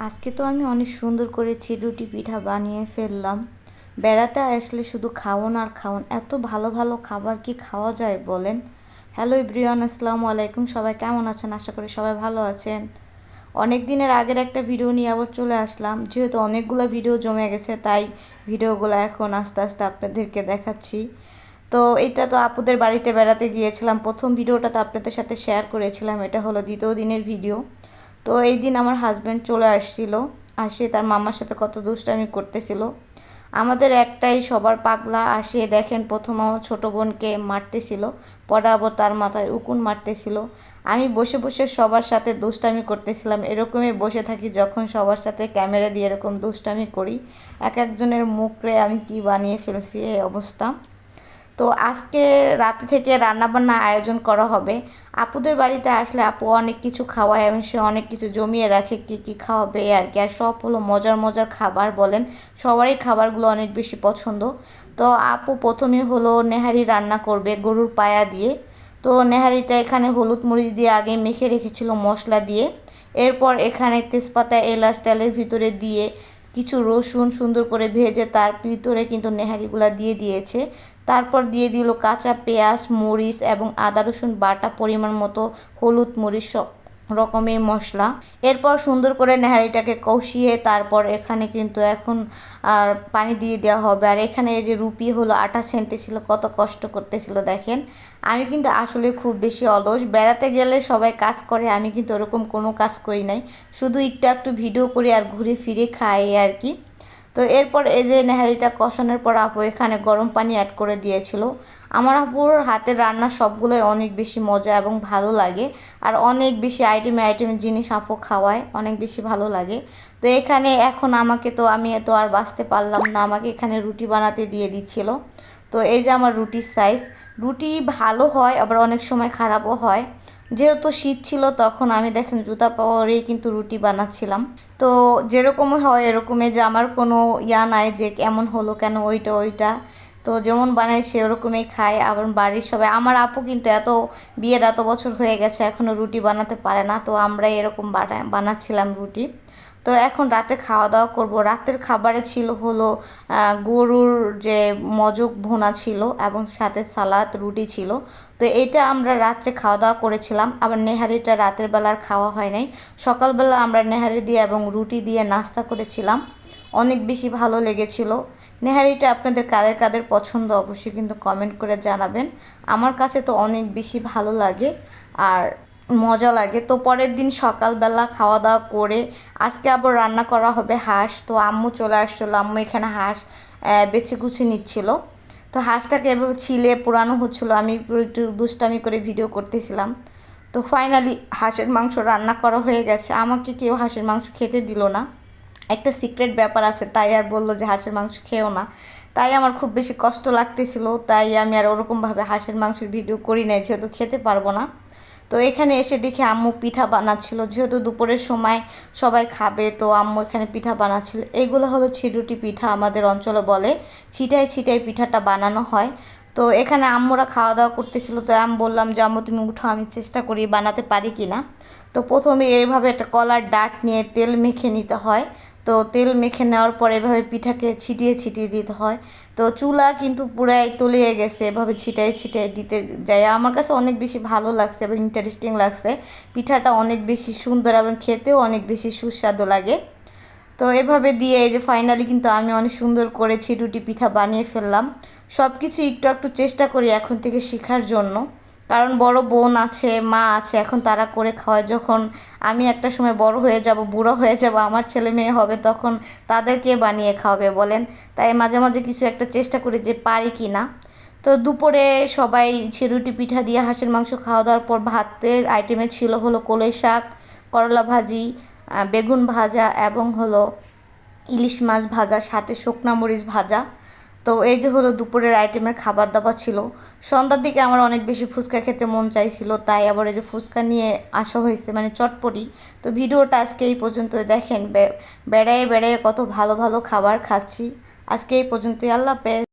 আজকে তো আমি অনেক সুন্দর করেছি রুটি পিঠা বানিয়ে ফেললাম। বেড়াতে আসলে শুধু খাওন আর খাওন, এত ভালো ভালো খাবার কি খাওয়া যায় বলেন। হ্যালো এভরিওয়ান, আসসালামু আলাইকুম। সবাই কেমন আছেন? আশা করি সবাই ভালো আছেন। অনেক দিনের আগের একটা ভিডিও নিয়ে আবার চলে আসলাম, যেহেতু অনেকগুলো ভিডিও জমে গেছে তাই ভিডিওগুলো এখন আস্তে আস্তে আপনাদেরকে দেখাচ্ছি। তো এটা তো আপুদের বাড়িতে বেড়াতে গিয়েছিলাম, প্রথম ভিডিওটা তো আপনাদের সাথে শেয়ার করেছিলাম, এটা হলো দ্বিতীয় দিনের ভিডিও। তো এই দিন আমার হাজব্যান্ড চলে আসছিল, আর সে তার মামার সাথে কত দুষ্টামি করতেছিল। আমাদের একটাই সবার পাগলা, আর সে দেখেন প্রথম আমার ছোটো বোনকে মারতেছিল, পরে আবার তার মাথায় উকুন মারতেছিল। আমি বসে বসে সবার সাথে দুষ্টামি করতেছিলাম, এরকমই বসে থাকি যখন সবার সাথে ক্যামেরা দিয়ে এরকম দুষ্টামি করি। এক একজনের মুখরে আমি কি বানিয়ে ফেলছি এই অবস্থা। তো আজকে রাতে থেকে রান্নাবান্না আয়োজন করা হবে। আপুদের বাড়িতে আসলে আপু অনেক কিছু খাওয়ায় এবং সে অনেক কিছু জমিয়ে রাখে কী কী খাওয়াবে আর কি, আর সব হলো মজার মজার খাবার বলেন। সবারই খাবারগুলো অনেক বেশি পছন্দ। তো আপু প্রথমে হলো নেহারি রান্না করবে গরুর পায়া দিয়ে। তো নেহারিটা এখানে হলুদ মরিচ দিয়ে আগে মেখে রেখেছিল মশলা দিয়ে। এরপর এখানে তেজপাতা এলাচ তেলের ভিতরে দিয়ে কিছু রসুন সুন্দর করে ভেজে তার ভিতরে কিন্তু নেহারিগুলা দিয়ে দিয়েছে। তারপর দিয়ে দিল কাঁচা পেঁয়াজ মরিচ এবং আদা রসুন বাটা পরিমাণ মতো, হলুদ মরিচ সব রকমের মশলা। এরপর সুন্দর করে নেহারিটাকে কষিয়ে তারপর এখানে কিন্তু এখন আর পানি দিয়ে দেওয়া হবে। আর এখানে এই যে রুপি হলো আটা ছেনতেছিল, কত কষ্ট করতেছিল দেখেন। আমি কিন্তু আসলে খুব বেশি অলস, বেড়াতে গেলে সবাই কাজ করে, আমি কিন্তু ওরকম কোনো কাজ করি নাই, শুধু একটু একটু ভিডিও করি আর ঘুরে ফিরে খাই আর কি। তো এরপর এই যে নেহারিটা কষানোর পর আপু এখানে গরম পানি অ্যাড করে দিয়েছিল। আমার আপুর হাতের রান্না সবগুলোই অনেক বেশি মজা এবং ভালো লাগে, আর অনেক বেশি আইটেম জিনিস আপু খাওয়ায়, অনেক বেশি ভালো লাগে। তো এখানে এখন আমাকে তো আমি এত আর বাঁচতে পারলাম না, আমাকে এখানে রুটি বানাতে দিয়ে দিচ্ছিল। তো এই যে আমার রুটির সাইজ, রুটি ভালো হয় আবার অনেক সময় খারাপও হয়। যেহেতু শীত ছিল তখন আমি দেখেন জুতা পরেই কিন্তু রুটি বানাচ্ছিলাম। তো যেরকম হয় এরকমই, যে আমার কোনো ইয়া নাই যে এমন হলো কেন ওইটা ওইটা। তো যেমন বানাই সেরকমই খাই। আবার বাড়ির সবাই, আমার আপু কিন্তু বিয়ের এত বছর হয়ে গেছে এখনও রুটি বানাতে পারে না, তো আমরা এরকম বানাচ্ছিলাম রুটি। তো এখন রাতে খাওয়া দাওয়া করব। রাতের খাবারে ছিল হলো গরুর যে মজক ভুনা ছিল এবং সাথে সালাদ রুটি ছিল। তো এটা আমরা রাত্রে খাওয়া দাওয়া করেছিলাম। আবার নেহারিটা রাতের বেলার খাওয়া হয় নাই, সকালবেলা আমরা নেহারি দিয়ে এবং রুটি দিয়ে নাস্তা করেছিলাম, অনেক বেশি ভালো লেগেছিল। নেহারিটা আপনাদের কাদের কাদের পছন্দ অবশ্যই কিন্তু কমেন্ট করে জানাবেন। আমার কাছে তো অনেক বেশি ভালো লাগে আর মজা লাগে। তো পরের দিন সকালবেলা খাওয়া দাওয়া করে আজকে আবার রান্না করা হবে হাঁস। তো আম্মু চলে আসছিলো, আম্মু এখানে হাঁস বেছে গুছে নিচ্ছিল। তো হাঁসটাকে এভাবে ছিলে পোড়ানো হচ্ছিলো, আমি একটু দুষ্টামি করে ভিডিও করতেছিলাম। তো ফাইনালি হাঁসের মাংস রান্না করা হয়ে গেছে। আমাকে কেউ হাঁসের মাংস খেতে দিল না, একটা সিক্রেট ব্যাপার আছে তাই আর বললো যে হাঁসের মাংস খেও না। তাই আমার খুব বেশি কষ্ট লাগতেছিল, তাই আমি আর ওরকমভাবে হাঁসের মাংসের ভিডিও করি নাই, যেহেতু খেতে পারবো না। তো এখানে এসে দেখি আম্মু পিঠা বানাচ্ছিল, যেহেতু দুপুরের সময় সবাই খাবে, তো আম্মু এখানে পিঠা বানাচ্ছিল। এগুলো হলো ছিটুটি পিঠা, আমাদের অঞ্চলে বলে ছিটাই ছিটাই পিঠাটা বানানো হয়। তো এখানে আম্মুরা খাওয়া দাওয়া করতেছিল, তো আমি বললাম যে আম্মু তুমি উঠো, আমি চেষ্টা করি বানাতে পারি কি না। তো প্রথমে এইভাবে একটা কলার ডাট নিয়ে তেল মেখে নিতে হয়। তো তেল মেখে নেওয়ার পর এভাবে পিঠাকে ছিটিয়ে ছিটিয়ে দিতে হয়। তো চুলা কিন্তু পুরাই তলিয়ে গেছে, এভাবে ছিটাই ছিটাই দিতে যাই। আমার কাছে অনেক বেশি ভালো লাগছে এবং ইন্টারেস্টিং লাগছে। পিঠাটা অনেক বেশি সুন্দর এবং খেতেও অনেক বেশি সুস্বাদু লাগে। তো এভাবে দিয়ে এই যে ফাইনালি কিন্তু আমি অনেক সুন্দর করেছি রুটি পিঠা বানিয়ে ফেললাম। সব কিছু একটু একটু চেষ্টা করি এখন থেকে শেখার জন্য, কারণ বড় বোন আছে মা আছে, এখন তারা করে খাওয়ায়। যখন আমি একটা সময় বড় হয়ে যাব, বুড়ো হয়ে যাব, আমার ছেলে মেয়ে হবে, তখন তাদেরকে বানিয়ে খাওয়াবে বলেন। তাই মাঝে মাঝে কিছু একটা চেষ্টা করি যে পারি কি না। তো দুপুরে সবাই রুটি পিঠা দিয়ে হাঁসের মাংস খাওয়া দাওয়ার পর ভাতের আইটেমে ছিল হলো কলই শাক, করলা ভাজি, বেগুন ভাজা এবং হলো ইলিশ মাছ ভাজা, সাথে শুকনা মরিচ ভাজা। তো এই যে হলো দুপুরের আইটেমের খাবার দাবার ছিল। সন্ধ্যার দিকে আমার অনেক বেশি ফুচকা খেতে মন চাইছিল, তাই আবার এই যে ফুচকা নিয়ে আসা হয়েছে, মানে চটপটি। তো ভিডিওটা আজকে এই পর্যন্ত দেখেন, বেড়ায় বেড়ায় কত ভালো ভালো খাবার খাচ্ছি। আজকে এই পর্যন্তই, আল্লাহ হাফেজ।